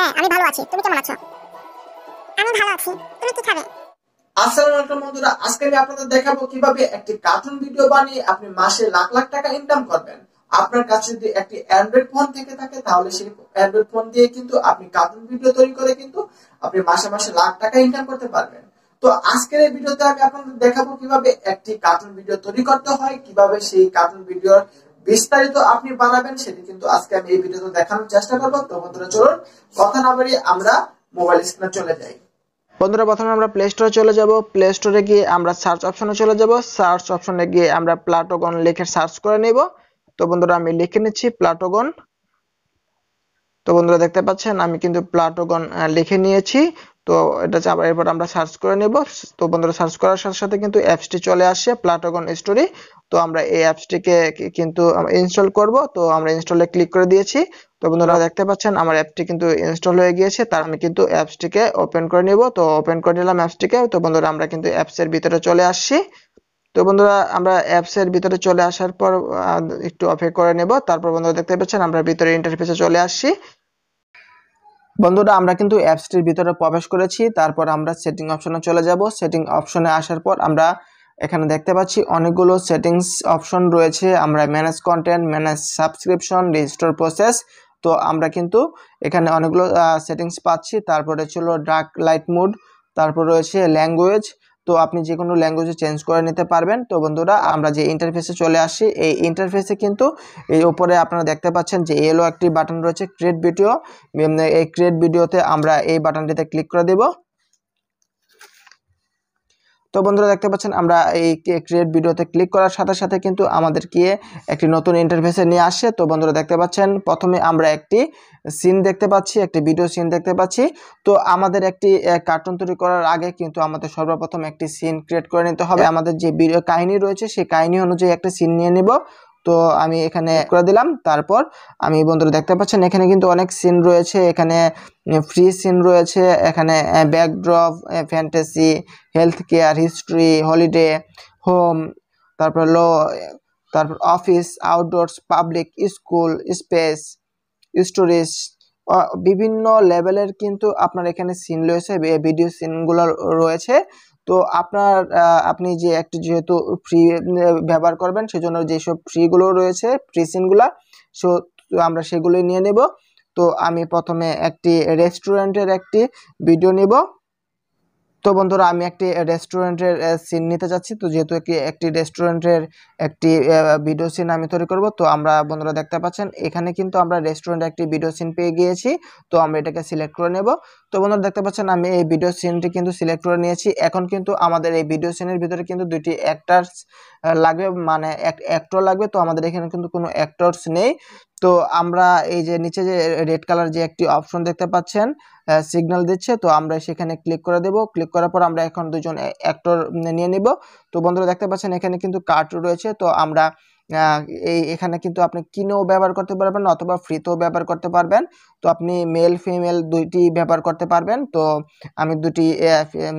হ্যাঁ আমি ভালো আছি, তুমি কেমন আছো? আমি ভালো আছি, তুমি কি খাবে? আসসালামু আলাইকুম বন্ধুরা, আজকে আমি আপনাদের দেখাবো কিভাবে একটি কার্টুন ভিডিও বানিয়ে আপনি মাসে লাখ লাখ টাকা ইনকাম করবেন। আপনার কাছে যদি একটি অ্যান্ড্রয়েড ফোন থেকে থাকে তাহলে সেই অ্যান্ড্রয়েড ফোন দিয়ে কিন্তু আপনি কার্টুন ভিডিও তৈরি করে কিন্তু আপনি মাসে মাসে লাখ টাকা ইনকাম করতে পারবেন। তো আজকের এই ভিডিওতে আমি আপনাদের দেখাবো কিভাবে একটি কার্টুন ভিডিও তৈরি করতে হয়, কিভাবে সেই কার্টুন ভিডিওর বিস্তারিত আপনি বানাবেন সেটি কিন্তু আজকে আমি এই ভিডিওতে দেখানোর চেষ্টা করবো। তো বন্ধুরা চলুন কথা না বাড়িয়ে আমরা মোবাইল স্ক্রিনে চলে যাই। বন্ধুরা প্রথমে আমরা প্লে স্টোরে চলে যাব। প্লে স্টোরে গিয়ে আমরা সার্চ অপশনে চলে যাব। সার্চ অপশনে গিয়ে আমরা প্লাটোগন লিখে সার্চ করে নেব। তো বন্ধুরা আমি লিখে নিচ্ছি প্লাটোগন। তো বন্ধুরা দেখতে পাচ্ছেন আমি কিন্তু প্লাটোগন লিখে নিয়েছি। তো এটা আবার এরপর আমরা সার্চ করে নেব। তো বন্ধুরা সার্চ করার সাথে সাথে কিন্তু অ্যাপসটি চলে আসে, প্লাটোগন স্টোরি। তো আমরা এই অ্যাপসটিকে কিন্তু ইনস্টল করব। তো আমরা ইনস্টলে ক্লিক করে দিয়েছি। তো বন্ধুরা দেখতে পাচ্ছেন আমার অ্যাপটি কিন্তু ইনস্টল হয়ে গিয়েছে। তার আমি কিন্তু অ্যাপসটিকে ওপেন করে নেব। তো ওপেন করে নিলাম অ্যাপসটিকে। তো বন্ধুরা আমরা কিন্তু অ্যাপসের ভিতরে চলে আসছি। তো বন্ধুরা আমরা অ্যাপসের ভিতরে চলে আসার পর একটু অপেক্ষা করে নেব। তারপর বন্ধুরা দেখতে পাচ্ছেন আমরা ভিতরে ইন্টারফেসে চলে আসছি। বন্ধুরা আমরা কিন্তু অ্যাপসটির ভিতরে প্রবেশ করেছি। তারপর আমরা সেটিং অপশনে চলে যাব। সেটিং অপশনে আসার পর আমরা এখানে দেখতে পাচ্ছি অনেকগুলো সেটিংস অপশন রয়েছে। আমরা manage content, manage subscription, register process. তো আমরা কিন্তু এখানে অনেকগুলো সেটিংস পাচ্ছি। তারপরে ছিল ডার্ক লাইট মোড, তারপর রয়েছে ল্যাঙ্গুয়েজ। তো আপনি যে কোনো ল্যাঙ্গুয়েজে চেঞ্জ করে নিতে পারবেন। তো বন্ধুরা আমরা যে ইন্টারফেসে চলে আসি, এই ইন্টারফেসে কিন্তু এই উপরে আপনারা দেখতে পাচ্ছেন যে ইয়েলো একটি বাটন রয়েছে ক্রিয়েট ভিডিও। এই ক্রিয়েট ভিডিওতে আমরা এই বাটনটিতে ক্লিক করে দেব। তো বন্ধুরা দেখতে পাচ্ছেন আমরা এই ক্রিয়েট ভিডিওতে ক্লিক করার সাথে সাথে কিন্তু আমাদেরকে একটি নতুন ইন্টারফেসে নিয়ে আসে। তো বন্ধুরা দেখতে পাচ্ছেন প্রথমে আমরা একটি সিন দেখতে পাচ্ছি, একটি ভিডিও সিন দেখতে পাচ্ছি। তো আমাদের একটি কার্টুন তৈরি করার আগে কিন্তু আমাদের সর্বপ্রথম একটি সিন ক্রিয়েট করে নিতে হবে। আমাদের যে ভিডিও কাহিনী রয়েছে সেই কাহিনী অনুযায়ী একটা সিন নিয়ে নিব। তো আমি এখানে করে দিলাম। তারপর আমি বন্ধুরা দেখতে পাচ্ছেন এখানে কিন্তু অনেক সিন রয়েছে। এখানে ফ্রি সিন রয়েছে, এখানে backdrop, fantasy, health care, history, holiday, home, তারপর লো, তারপর office, outdoors, public, school, space, storage, বিভিন্ন লেভেলের কিন্তু আপনার এখানে সিন রয়েছে, ভিডিও সিনগুলো রয়েছে। তো আপনি যে একটি যেহেতু ফ্রি ব্যবহার করবেন সেজন্য যেসব ফ্রিগুলো রয়েছে, ফ্রি সিনগুলা, সো আমরা সেগুলোই নিয়ে নেব। তো আমি প্রথমে একটি রেস্টুরেন্টের একটি ভিডিও নেব। তো বন্ধুরা আমি একটি রেস্টুরেন্টের সিন নিতে যাচ্ছি। তো যেহেতু একটি রেস্টুরেন্টের একটি ভিডিও সিন আমি তৈরি করব। তো আমরা বন্ধুরা দেখতে পাচ্ছেন এখানে কিন্তু আমরা রেস্টুরেন্টের একটি ভিডিও সিন পেয়ে গিয়েছি। তো আমরা এটাকে সিলেক্ট করে নেব। তো বন্ধুরা দেখতে পাচ্ছেন আমি এই ভিডিও সিনটি কিন্তু সিলেক্ট করে নিয়েছি। এখন কিন্তু আমাদের এই ভিডিও সিনের ভিতরে কিন্তু দুইটি অ্যাক্টরস লাগবে, মানে অ্যাক্টর লাগবে। তো আমাদের এখানে কিন্তু কোনো অ্যাক্টরস নেই। তো আমরা এই যে নিচে যে রেড কালার যে একটি অপশন দেখতে পাচ্ছেন সিগন্যাল দিচ্ছে, তো আমরা সেখানে ক্লিক করে দেব। ক্লিক করার পর আমরা এখন দুজন অ্যাক্টর নিয়ে নিব। তো বন্ধুরা দেখতে পাচ্ছেন এখানে কিন্তু কার্ড রয়েছে। তো আমরা এখানে কিন্তু আপনি কিনেও ব্যবহার করতে পারবেন অথবা ফ্রিতেও ব্যবহার করতে পারবেন। তো আপনি মেল ফিমেল দুইটি ব্যবহার করতে পারবেন। তো আমি দুটি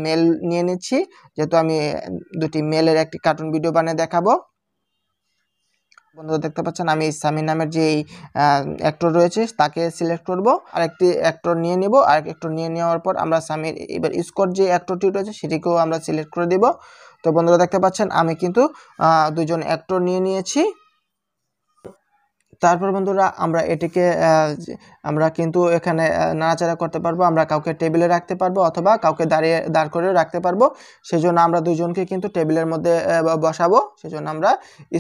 মেল নিয়ে নিচ্ছি, যেহেতু আমি দুটি মেলের একটি কার্টুন ভিডিও বানিয়ে দেখাবো। বন্ধুরা দেখতে পাচ্ছেন আমি সামি নামের যে অ্যাক্টর রয়েছে তাকে সিলেক্ট করব, আরেকটি অ্যাক্টর নিয়ে নিব। আরেক অ্যাক্টর নিয়ে নেওয়ার পর আমরা সামির এবার স্কট যে অ্যাক্টরটি রয়েছে সেটিকেও আমরা সিলেক্ট করে দেব। তো বন্ধুরা দেখতে পাচ্ছেন আমি কিন্তু দুজন অ্যাক্টর নিয়ে নিয়েছি। তারপর বন্ধুরা আমরা এটিকে আমরা কিন্তু এখানে নাড়াচাড়া করতে পারবো। আমরা কাউকে টেবিলে রাখতে পারবো অথবা কাউকে দাঁড় করে রাখতে পারবো। সেজন্য আমরা দুজনকে কিন্তু টেবিলের মধ্যে বসাবো। সেজন্য আমরা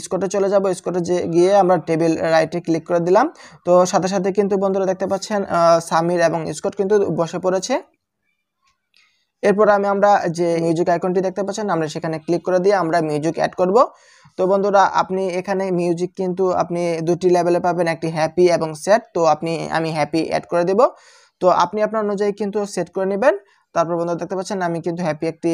স্কটে চলে যাব। স্কটে গিয়ে আমরা টেবিল রাইটে ক্লিক করে দিলাম। তো সাথে সাথে কিন্তু বন্ধুরা দেখতে পাচ্ছেন সামির এবং স্কট কিন্তু বসে পড়েছে। এরপর আমরা যে মিউজিক আইকনটি দেখতে পাচ্ছেন আমরা সেখানে ক্লিক করে দিয়ে আমরা মিউজিক অ্যাড করব। তো বন্ধুরা আপনি এখানে মিউজিক কিন্তু আপনি দুটি লেভেলে পাবেন, একটি হ্যাপি এবং স্যাড। তো আমি হ্যাপি অ্যাড করে দেব। তো আপনি আপনার অনুযায়ী কিন্তু সেট করে নেবেন। তারপর বন্ধুরা দেখতে পাচ্ছেন আমি কিন্তু হ্যাপি একটি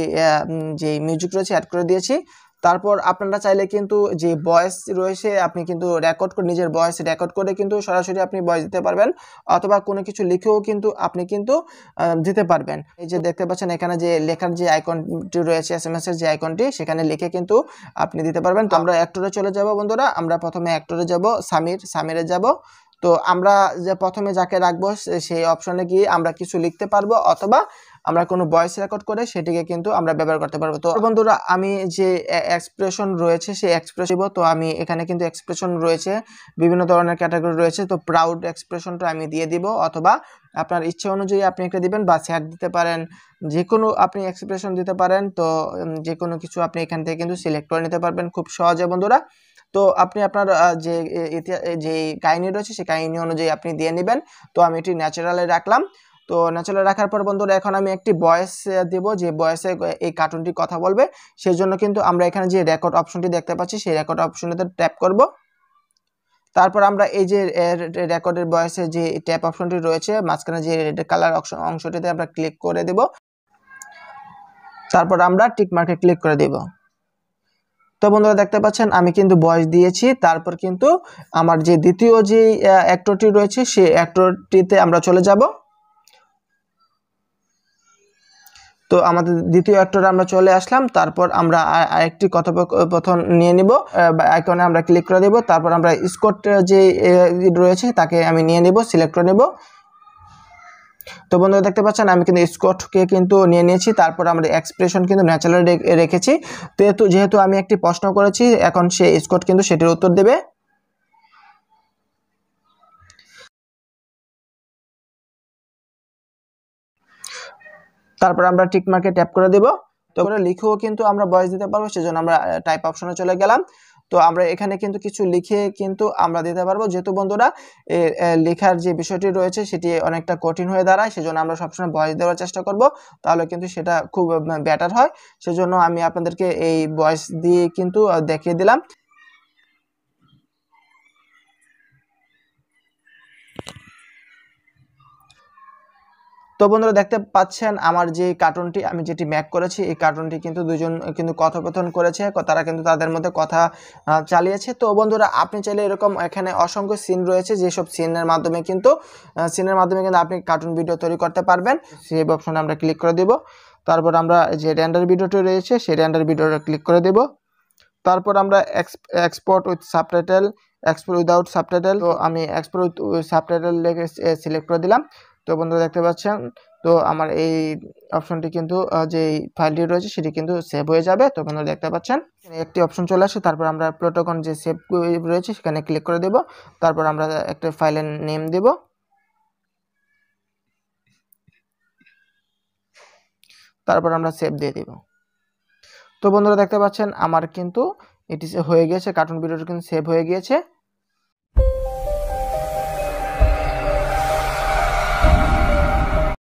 যে মিউজিক রয়েছে অ্যাড করে দিয়েছি। তারপর আপনারা চাইলে কিন্তু যে ভয়েস রয়েছে আপনি কিন্তু রেকর্ড করে নিজের ভয়েস রেকর্ড করে কিন্তু সরাসরি আপনি ভয়েস দিতে পারবেন অথবা কোনো কিছু লিখেও কিন্তু আপনি কিন্তু দিতে পারবেন। এই যে দেখতে পাচ্ছেন এখানে যে লেখার যে আইকনটি রয়েছে এসএমএস এর যে আইকনটি সেখানে লিখে কিন্তু আপনি দিতে পারবেন। তো আমরা অ্যাক্টরে চলে যাব বন্ধুরা। আমরা প্রথমে অ্যাক্টরে যাব, সামিরে যাব। তো আমরা যে প্রথমে যাকে রাখবো সেই অপশনে গিয়ে আমরা কিছু লিখতে পারবো, অথবা আমরা কোনো ভয়েস রেকর্ড করে সেটিকে কিন্তু আমরা ব্যবহার করতে পারবো। তো বন্ধুরা আমি যে এক্সপ্রেশন রয়েছে সেই এক্সপ্রেশন, তো আমি এখানে কিন্তু এক্সপ্রেশন রয়েছে, বিভিন্ন ধরনের ক্যাটাগরি রয়েছে। তো প্রাউড এক্সপ্রেশনটা আমি দিয়ে দিব, অথবা আপনার ইচ্ছে অনুযায়ী আপনি একটা দিবেন, বা স্যাড দিতে পারেন, যে কোনো আপনি এক্সপ্রেশন দিতে পারেন। তো যে কোনো কিছু আপনি এখান থেকে কিন্তু সিলেক্ট করে নিতে পারবেন খুব সহজে বন্ধুরা। তো আপনি আপনার যে কাহিনী রয়েছে সেই কাহিনী অনুযায়ী আপনি দিয়ে নেবেন। তো আমি এটি ন্যাচারালে রাখলাম। তো ন্যাচারাল রাখার পর বন্ধুরা এখন আমি একটি ভয়েস দেব, যে ভয়েসে এই কার্টুনটি কথা বলবে। সেই জন্য কিন্তু আমরা এখানে যে রেকর্ড অপশনটি দেখতে পাচ্ছি সেই রেকর্ড অপশনটিতে ট্যাপ করব। তারপর আমরা এই যে রেকর্ডের ভয়েসে যে ট্যাপ অপশনটি রয়েছে মাঝখানে যে রেড কালার অংশটিতে আমরা ক্লিক করে দেব। তারপর আমরা টিক মার্কে ক্লিক করে দেব। তো বন্ধুরা দেখতে পাচ্ছেন আমি কিন্তু ভয়েস দিয়েছি। তারপর কিন্তু আমার যে দ্বিতীয় যে অ্যাক্টরটি রয়েছে সেই অ্যাক্টরটিতে আমরা চলে যাব। তো আমাদের দ্বিতীয় অ্যাক্টরে আমরা চলে আসলাম। তারপর আমরা আরেকটি কথোপকথন নিয়ে নিব, আইকনে আমরা ক্লিক করে দেব। তারপর আমরা স্কট যে রয়েছে তাকে আমি নিয়ে নেব, সিলেক্ট করে নেব। তো বন্ধুরা দেখতে পাচ্ছেন আমি কিন্তু স্কটকে কিন্তু নিয়ে নিয়েছি। তারপর আমরা এক্সপ্রেশন কিন্তু ন্যাচারাল রেখেছি। তো যেহেতু আমি একটি প্রশ্ন করেছি, এখন সে স্কট কিন্তু সেটির উত্তর দেবে। তারপর আমরা টিক মার্কে ট্যাপ করে দেব। তো করে লিখেও কিন্তু আমরা ভয়েস দিতে পারবো, সেজন্য আমরা টাইপ অপশনে চলে গেলাম। তো আমরা এখানে কিন্তু কিছু লিখে কিন্তু আমরা দিতে পারবো। যেহেতু বন্ধুরা লেখার যে বিষয়টি রয়েছে সেটি অনেকটা কঠিন হয়ে দাঁড়ায়, সেজন্য আমরা সবসময় ভয়েস দেওয়ার চেষ্টা করব, তাহলে কিন্তু সেটা খুব বেটার হয়। সেজন্য আমি আপনাদেরকে এই ভয়েস দিয়ে কিন্তু দেখিয়ে দিলাম। তো বন্ধুরা দেখতে পাচ্ছেন আমার যে কার্টুনটি আমি যেটি মেক করেছি এই কার্টুনটি কিন্তু দুজন কিন্তু কথোপকথন করেছে, তারা কিন্তু তাদের মধ্যে কথা চালিয়েছে। তো বন্ধুরা আপনি চাইলে এরকম এখানে অসংখ্য সিন রয়েছে, যেসব সিনের মাধ্যমে কিন্তু আপনি কার্টুন ভিডিও তৈরি করতে পারবেন। সেভ অপশনে আমরা ক্লিক করে দেব। তারপর আমরা যে রেন্ডার ভিডিওটি রয়েছে সেই রেন্ডার ভিডিওটা ক্লিক করে দেব। তারপর আমরা export with subtitle, export without subtitle, তো আমি এক্সপোর্ট উইথ সাবটাইটেল লিখে সিলেক্ট করে দিলাম। তো বন্ধুরা দেখতে পাচ্ছেন তো আমার এই অপশনটি কিন্তু যে ফাইলটি রয়েছে সেটি কিন্তু সেভ হয়ে যাবে। তো বন্ধুরা দেখতে পাচ্ছেন একটি অপশন চলে আসে। তারপর আমরা প্লোটোকন যে সেভ রয়েছে সেখানে ক্লিক করে দেব। তারপর আমরা একটা ফাইলের নেম দেব। তারপর আমরা সেভ দিয়ে দেব। তো বন্ধুরা দেখতে পাচ্ছেন আমার কিন্তু এটি হয়ে গিয়েছে, কার্টুন ভিডিওটি কিন্তু সেভ হয়ে গিয়েছে।